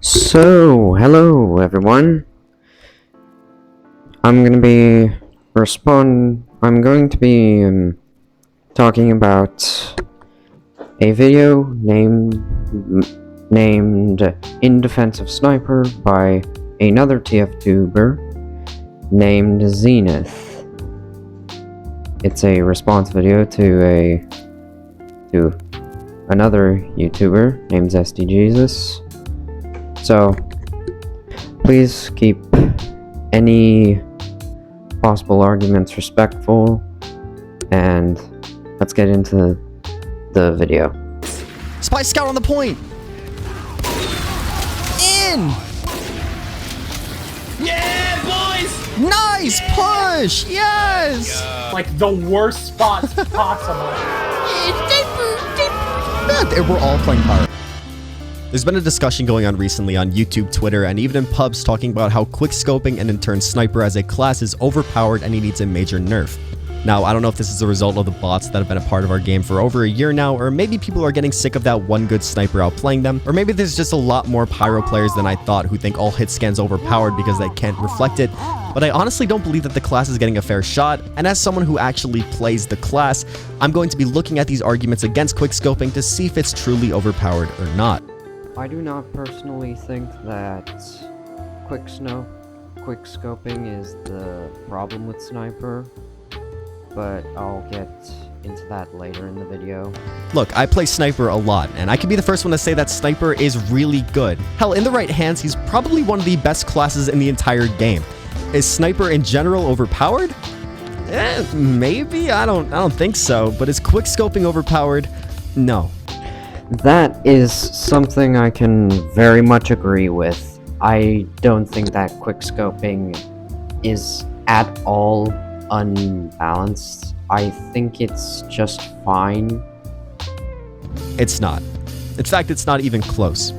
So, hello everyone. I'm going to be talking about a video named In Defense of Sniper by another TFTuber named Zenith. It's a response video to another YouTuber named ZestyJesus. So, please keep any possible arguments respectful, and let's get into the video. Spy scout on the point! In! Yeah, boys! Nice push! Yes! Like the worst spots possible. We're all playing Pyro. There's been a discussion going on recently on YouTube, Twitter, and even in pubs talking about how quickscoping and in turn Sniper as a class is overpowered and he needs a major nerf. Now, I don't know if this is a result of the bots that have been a part of our game for over a year now, or maybe people are getting sick of that one good sniper outplaying them, or maybe there's just a lot more Pyro players than I thought who think all hit scan's overpowered because they can't reflect it, but I honestly don't believe that the class is getting a fair shot, and as someone who actually plays the class, I'm going to be looking at these arguments against quickscoping to see if it's truly overpowered or not. I do not personally think that quickscoping is the problem with Sniper, but I'll get into that later in the video. Look, I play Sniper a lot, and I can be the first one to say that Sniper is really good. Hell, in the right hands, he's probably one of the best classes in the entire game. Is Sniper in general overpowered? Maybe, I don't think so, but is quickscoping overpowered? No. That is something I can very much agree with. I don't think that quickscoping is at all unbalanced. I think it's just fine. It's not. In fact, it's not even close.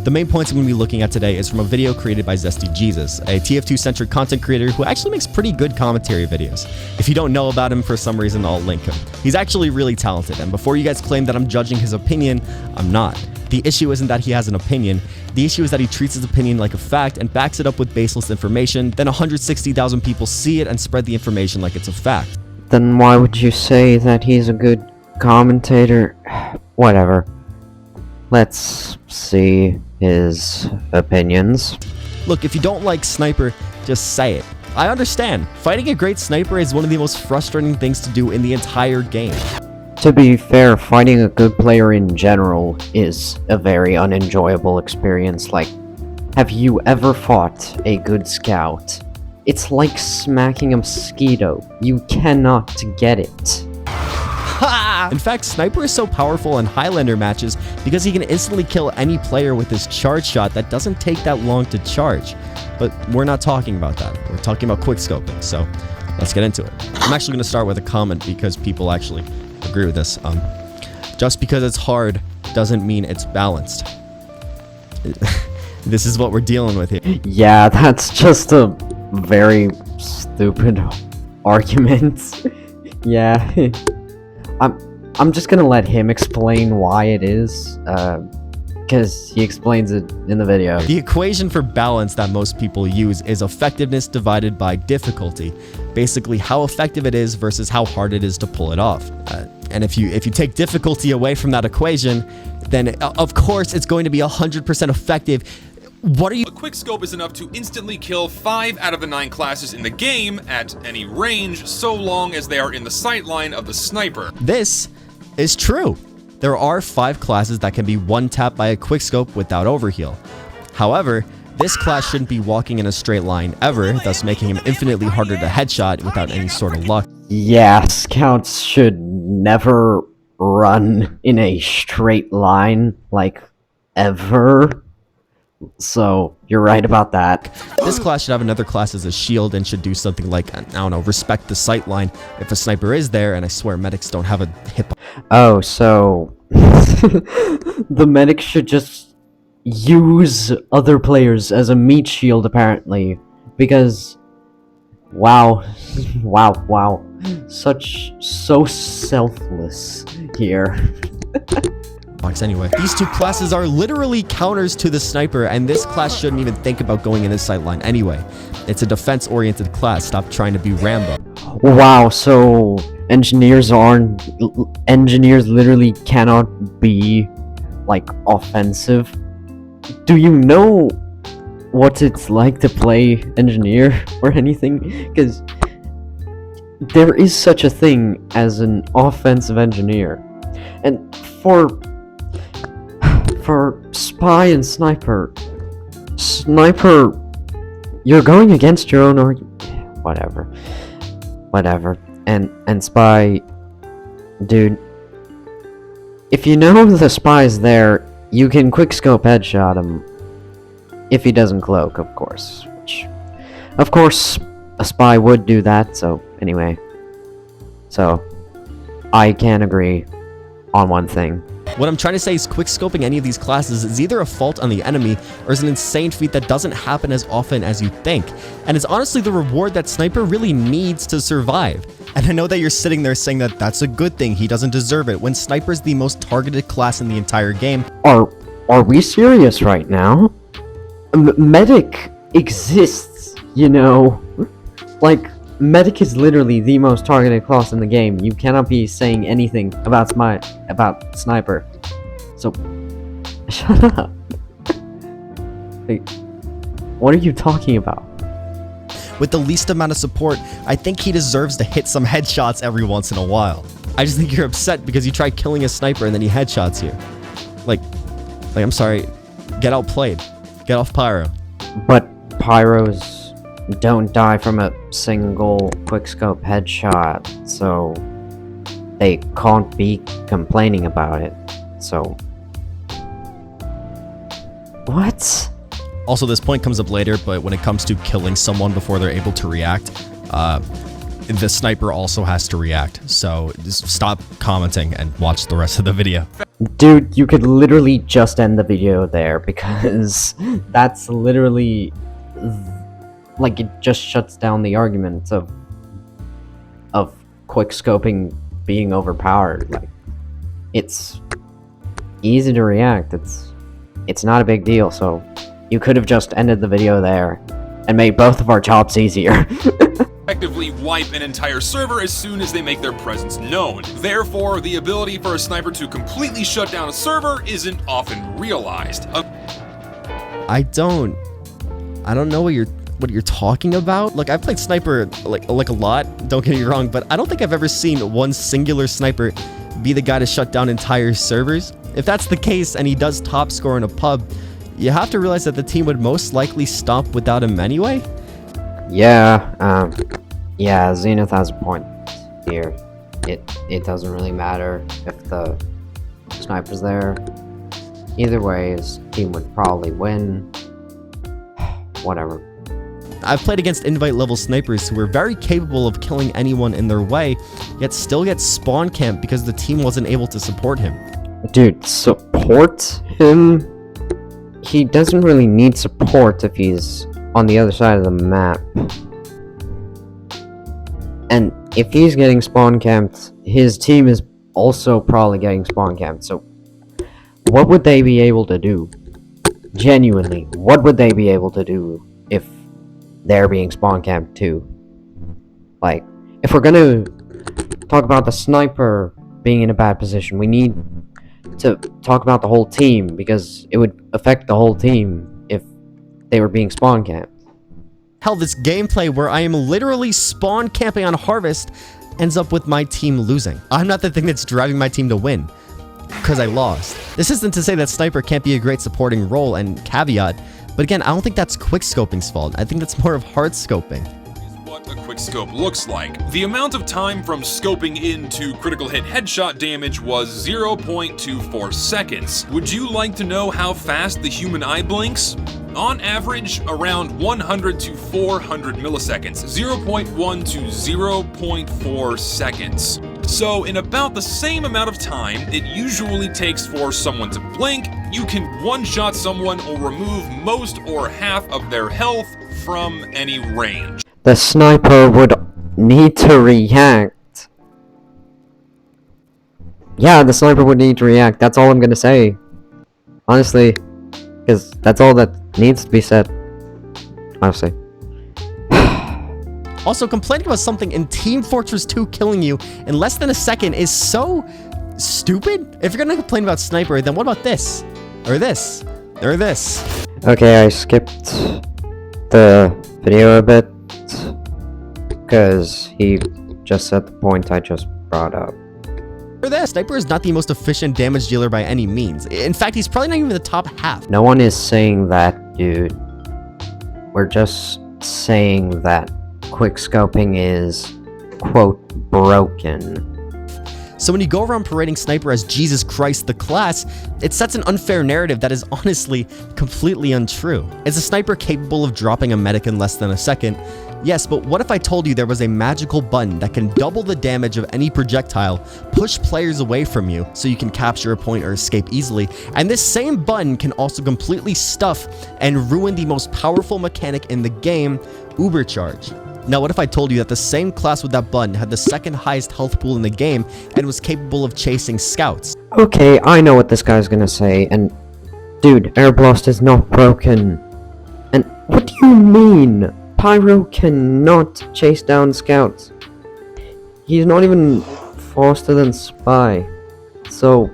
The main points I'm going to be looking at today is from a video created by ZestyJesus, a TF2-centric content creator who actually makes pretty good commentary videos. If you don't know about him for some reason, I'll link him. He's actually really talented, and before you guys claim that I'm judging his opinion, I'm not. The issue isn't that he has an opinion, the issue is that he treats his opinion like a fact and backs it up with baseless information, then 160,000 people see it and spread the information like it's a fact. Then why would you say that he's a good commentator? Whatever. Let's see his opinions. Look, if you don't like Sniper, just say it. I understand. Fighting a great sniper is one of the most frustrating things to do in the entire game. To be fair, fighting a good player in general is a very unenjoyable experience. Like, have you ever fought a good scout? It's like smacking a mosquito. You cannot get it. In fact, Sniper is so powerful in Highlander matches because he can instantly kill any player with his charge shot that doesn't take that long to charge. But we're not talking about that. We're talking about quickscoping, so let's get into it. I'm actually going to start with a comment because people actually agree with this. Just because it's hard doesn't mean it's balanced. This is what we're dealing with here. Yeah, that's just a very stupid argument. Yeah. I'm just gonna let him explain why it is, because he explains it in the video. The equation for balance that most people use is effectiveness divided by difficulty. Basically, how effective it is versus how hard it is to pull it off. And if you take difficulty away from that equation, then of course it's going to be 100% effective. What are you? A quickscope is enough to instantly kill 5 out of the 9 classes in the game at any range, so long as they are in the sight line of the sniper. This is true. There are 5 classes that can be one-tapped by a quickscope without overheal. However, this class shouldn't be walking in a straight line ever, thus making him infinitely harder to headshot without any sort of luck. Yeah, scouts should never run in a straight line, like, ever. So, you're right about that. This class should have another class as a shield and should do something like, I don't know, respect the sight line if a sniper is there, and I swear medics don't have a hip. Oh, so the medic should just use other players as a meat shield, apparently, because wow, so selfless here. box anyway. These two classes are literally counters to the sniper, and this class shouldn't even think about going in this sightline anyway. It's a defense-oriented class. Stop trying to be Rambo. Wow, so engineers literally cannot be, like, offensive? Do you know what it's like to play engineer or anything? Because there is such a thing as an offensive engineer. And for spy and sniper, you're going against your own whatever. And spy, dude, if you know the spy's there, you can quickscope headshot him. If he doesn't cloak, of course. Which, of course, a spy would do that, so anyway. So, I can agree on one thing. What I'm trying to say is quickscoping any of these classes is either a fault on the enemy or is an insane feat that doesn't happen as often as you think. And it's honestly the reward that Sniper really needs to survive. And I know that you're sitting there saying that that's a good thing, he doesn't deserve it, when Sniper's the most targeted class in the entire game. Are we serious right now? Medic exists, you know? Like, Medic is literally the most targeted class in the game. You cannot be saying anything about Sniper. So, shut up. Like, what are you talking about? With the least amount of support, I think he deserves to hit some headshots every once in a while. I just think you're upset because you tried killing a sniper and then he headshots you. Like, I'm sorry, get outplayed. Get off Pyro. But Pyros don't die from a single quickscope headshot, so they can't be complaining about it. So, what? Also, this point comes up later, but when it comes to killing someone before they're able to react, the sniper also has to react. So just stop commenting and watch the rest of the video. Dude, you could literally just end the video there, because that's literally, like, it just shuts down the argument of quickscoping being overpowered. Like, it's easy to react. It's not a big deal, so you could have just ended the video there and made both of our jobs easier. Effectively wipe an entire server as soon as they make their presence known. Therefore, the ability for a sniper to completely shut down a server isn't often realized. I don't know what you're talking about. Look, I've played sniper like a lot, don't get me wrong, but I don't think I've ever seen one singular sniper be the guy to shut down entire servers. If that's the case and he does top score in a pub, you have to realize that the team would most likely stop without him anyway. Yeah, Zenith has a point here. It doesn't really matter if the sniper's there. Either way, his team would probably win. Whatever. I've played against invite level snipers who were very capable of killing anyone in their way, yet still get spawn camped because the team wasn't able to support him. Dude, support him? He doesn't really need support if he's on the other side of the map. And if he's getting spawn camped, his team is also probably getting spawn camped. So, what would they be able to do? Genuinely, what would they be able to do if they're being spawn camped too? Like, if we're gonna talk about the sniper being in a bad position, we need to talk about the whole team, because it would affect the whole team if they were being spawn camped. Hell, this gameplay where I am literally spawn camping on Harvest ends up with my team losing. I'm not the thing that's driving my team to win, because I lost. This isn't to say that Sniper can't be a great supporting role and caveat, but again, I don't think that's quickscoping's fault. I think that's more of hard scoping. What a quickscope looks like. The amount of time from scoping in to critical hit headshot damage was 0.24 seconds. Would you like to know how fast the human eye blinks? On average, around 100 to 400 milliseconds, 0.1 to 0.4 seconds. So in about the same amount of time it usually takes for someone to blink, you can one-shot someone or remove most or half of their health from any range. The sniper would need to react. yeah, the sniper would need to react. That's all I'm gonna say. Honestly, because that's all that needs to be said. Honestly. Also, complaining about something in Team Fortress 2 killing you in less than a second is so stupid. If you're gonna complain about Sniper, then what about this? Or this? Or this? Okay, I skipped the video a bit because he just said the point I just brought up. Or this? Sniper is not the most efficient damage dealer by any means. In fact, he's probably not even the top half. No one is saying that, dude. We're just saying that quickscoping is, quote, broken. So when you go around parading Sniper as Jesus Christ the class, it sets an unfair narrative that is honestly completely untrue. Is a Sniper capable of dropping a medic in less than a second? Yes, but what if I told you there was a magical button that can double the damage of any projectile, push players away from you so you can capture a point or escape easily, and this same button can also completely stuff and ruin the most powerful mechanic in the game, Ubercharge. Now, what if I told you that the same class with that button had the second highest health pool in the game and was capable of chasing scouts? Okay, I know what this guy's gonna say, and dude, Air Blast is not broken. And what do you mean? Pyro cannot chase down scouts. He's not even faster than Spy. So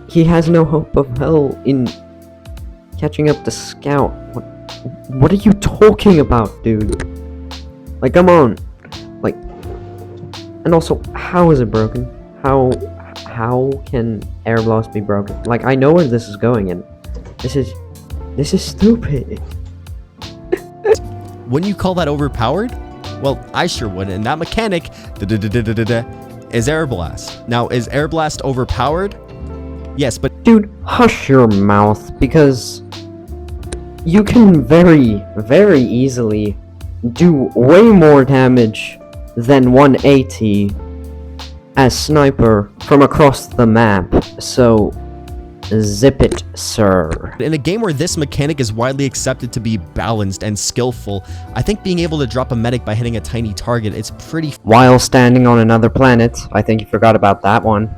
he has no hope of hell in catching up to Scout. What are you talking about, dude? Like, come on. Like, and also, how is it broken? How can Air Blast be broken? Like, I know where this is going, and this is stupid. Wouldn't you call that overpowered? Well, I sure would, and that mechanic is Air Blast. Now, is Air Blast overpowered? Yes, but Dude, hush your mouth, because you can very, very easily do way more damage than 180 as Sniper from across the map, so zip it, sir. in a game where this mechanic is widely accepted to be balanced and skillful, I think being able to drop a medic by hitting a tiny target is pretty While standing on another planet, I think you forgot about that one.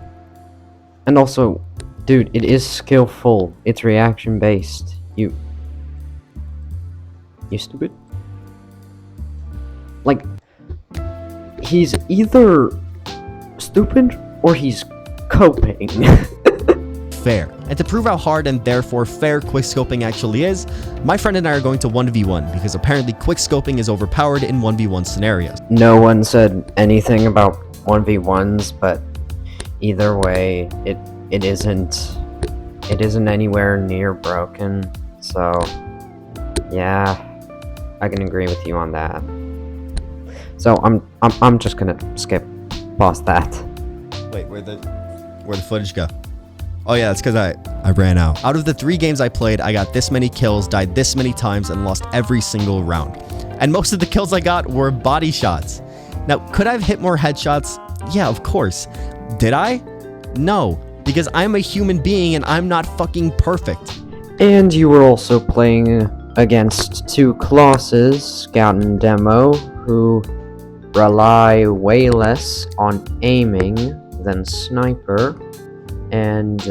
And also, dude, it is skillful. It's reaction based. You stupid? Like, he's either stupid or he's coping. fair. And to prove how hard and therefore fair quickscoping actually is, my friend and I are going to 1v1 because apparently quickscoping is overpowered in 1v1 scenarios. No one said anything about 1v1s, but either way, it isn't anywhere near broken. So yeah, I can agree with you on that. So I'm just gonna skip past that. Wait, where'd the footage go? Oh yeah, that's because I ran out. Out of the 3 games I played, I got this many kills, died this many times, and lost every single round. And most of the kills I got were body shots. Now, could I have hit more headshots? Yeah, of course. Did I? No, because I'm a human being and I'm not fucking perfect. And you were also playing against 2 classes, Scout and Demo, who rely way less on aiming than Sniper, and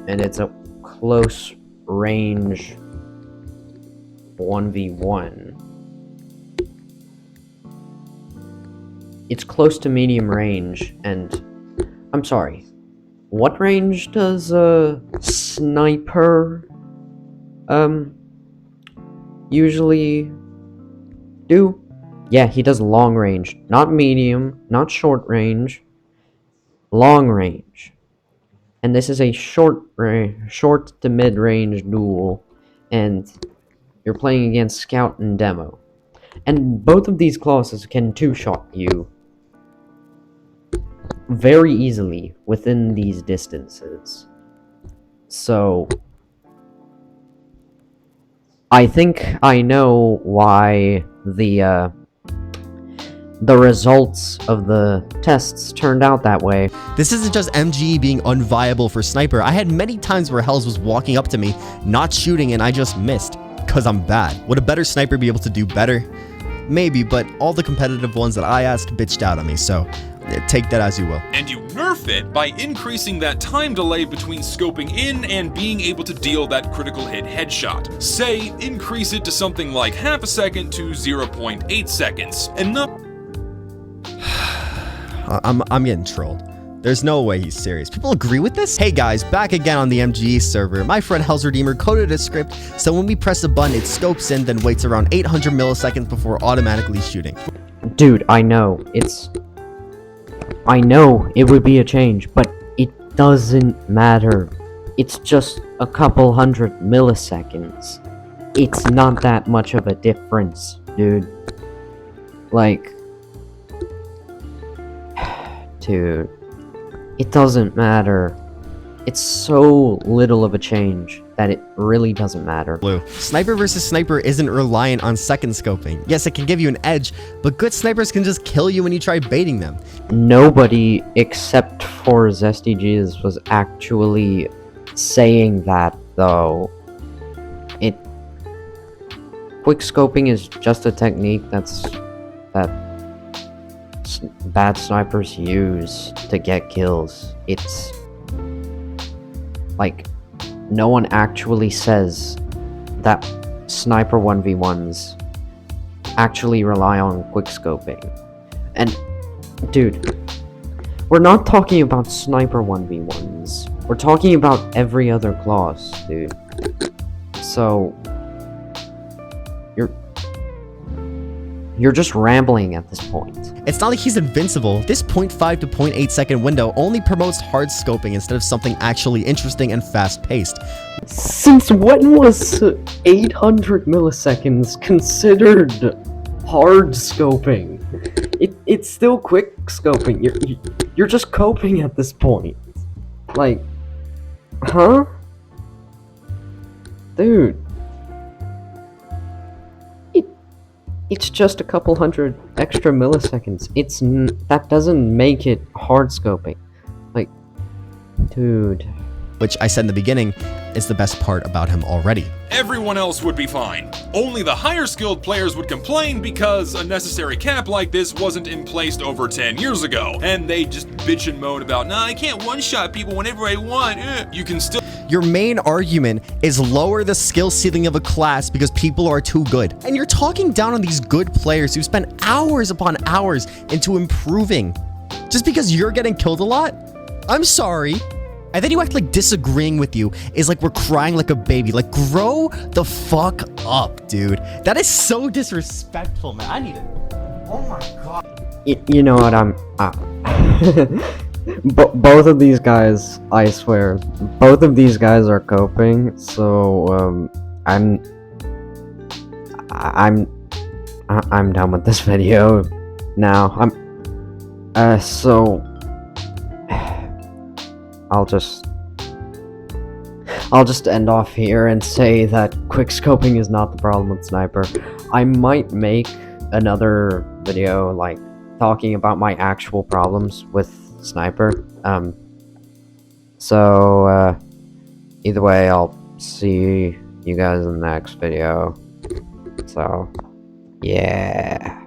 it's a close range 1v1. It's close to medium range, and I'm sorry, what range does a Sniper usually do? Yeah, he does long range, not medium, not short range, long range. And this is a short to mid range duel, and you're playing against Scout and Demo. And both of these classes can 2-shot you very easily within these distances. So I think I know why the results of the tests turned out that way. This isn't just MGE being unviable for Sniper. I had many times where Hells was walking up to me, not shooting, and I just missed, cause I'm bad. Would a better Sniper be able to do better? Maybe, but all the competitive ones that I asked bitched out on me, so take that as you will. And you nerf it by increasing that time delay between scoping in and being able to deal that critical hit headshot. Say, increase it to something like half a second to 0.8 seconds. And not... I'm getting trolled. There's no way he's serious. People agree with this? Hey guys, back again on the MGE server. My friend Hell's Redeemer coded a script so when we press a button, it scopes in, then waits around 800 milliseconds before automatically shooting. Dude, I know it would be a change, but it doesn't matter. It's just a couple hundred milliseconds. It's not that much of a difference, dude. Like, dude, it doesn't matter. It's so little of a change that it really doesn't matter. Blue. Sniper versus sniper isn't reliant on second scoping. Yes, it can give you an edge, but good snipers can just kill you when you try baiting them. Nobody except for ZestyG's was actually saying that, though. Quick scoping is just a technique that bad snipers use to get kills. It's like, no one actually says that sniper 1v1s actually rely on quick scoping. And dude, we're not talking about sniper 1v1s. We're talking about every other class, dude. So you're just rambling at this point. It's not like he's invincible. This 0.5 to 0.8 second window only promotes hard scoping instead of something actually interesting and fast-paced. Since when was 800 milliseconds considered hard scoping? It's still quick scoping. You're just coping at this point. Like, huh? Dude. It's just a couple hundred extra milliseconds. That doesn't make it hard scoping. Like, dude. Which I said in the beginning is the best part about him already. Everyone else would be fine. Only the higher skilled players would complain because a necessary cap like this wasn't in place over 10 years ago. And they just bitch and moan about, nah, I can't one-shot people whenever I want. You can still... Your main argument is lower the skill ceiling of a class because people are too good. And you're talking down on these good players who spend hours upon hours into improving. Just because you're getting killed a lot? I'm sorry. And then you act like disagreeing with you is like we're crying like a baby. Like, grow the fuck up, dude. That is so disrespectful, man. I need it. Oh my god. You know what, both of these guys, I swear, both of these guys are coping, so, I'm done with this video now. So I'll just end off here and say that quick scoping is not the problem with Sniper. I might make another video, like, talking about my actual problems with Sniper. So, either way, I'll see you guys in the next video. So, yeah.